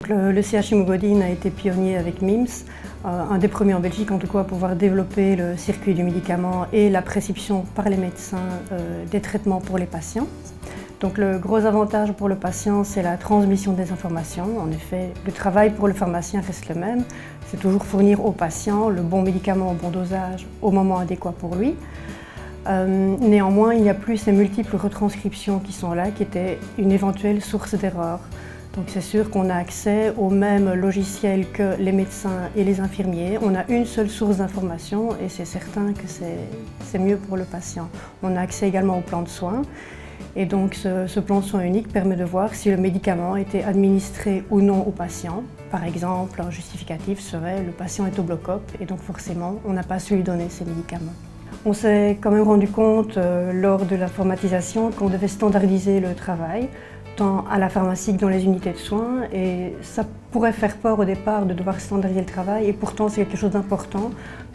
Le CHU Mogodine a été pionnier avec MIMS, un des premiers en Belgique en tout cas à pouvoir développer le circuit du médicament et la prescription par les médecins des traitements pour les patients. Donc le gros avantage pour le patient, c'est la transmission des informations. En effet, le travail pour le pharmacien reste le même, c'est toujours fournir au patient le bon médicament au bon dosage au moment adéquat pour lui. Néanmoins, il n'y a plus ces multiples retranscriptions qui sont là, qui étaient une éventuelle source d'erreur. Donc c'est sûr qu'on a accès au même logiciel que les médecins et les infirmiers. On a une seule source d'information et c'est certain que c'est mieux pour le patient. On a accès également au plan de soins. Et donc ce plan de soins unique permet de voir si le médicament a été administré ou non au patient. Par exemple, un justificatif serait le patient est au bloc-op et donc forcément on n'a pas su lui donner ces médicaments. On s'est quand même rendu compte lors de l'informatisation qu'on devait standardiser le travail, tant à la pharmacie que dans les unités de soins, et ça pourrait faire peur au départ de devoir standardiser le travail, et pourtant c'est quelque chose d'important.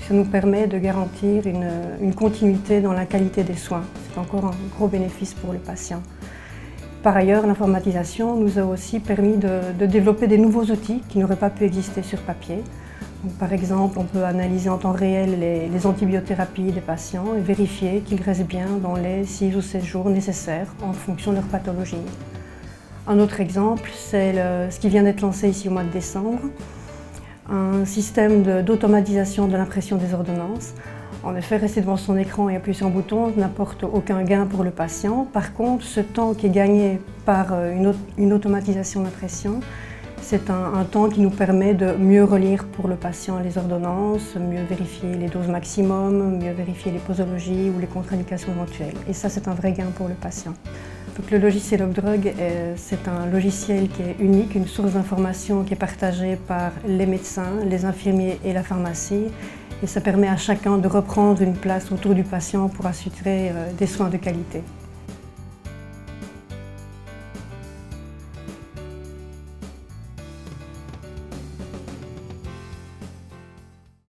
Ça nous permet de garantir une continuité dans la qualité des soins. C'est encore un gros bénéfice pour le patient. Par ailleurs, l'informatisation nous a aussi permis de développer des nouveaux outils qui n'auraient pas pu exister sur papier. Donc, par exemple, on peut analyser en temps réel les antibiothérapies des patients et vérifier qu'ils restent bien dans les 6 ou 16 jours nécessaires en fonction de leur pathologie. Un autre exemple, c'est ce qui vient d'être lancé ici au mois de décembre, un système d'automatisation de l'impression des ordonnances. En effet, rester devant son écran et appuyer sur un bouton n'apporte aucun gain pour le patient. Par contre, ce temps qui est gagné par une automatisation d'impression, c'est un temps qui nous permet de mieux relire pour le patient les ordonnances, mieux vérifier les doses maximum, mieux vérifier les posologies ou les contre-indications éventuelles. Et ça, c'est un vrai gain pour le patient. Donc, le logiciel Opdrug, c'est un logiciel qui est unique, une source d'information qui est partagée par les médecins, les infirmiers et la pharmacie. Et ça permet à chacun de reprendre une place autour du patient pour assurer des soins de qualité.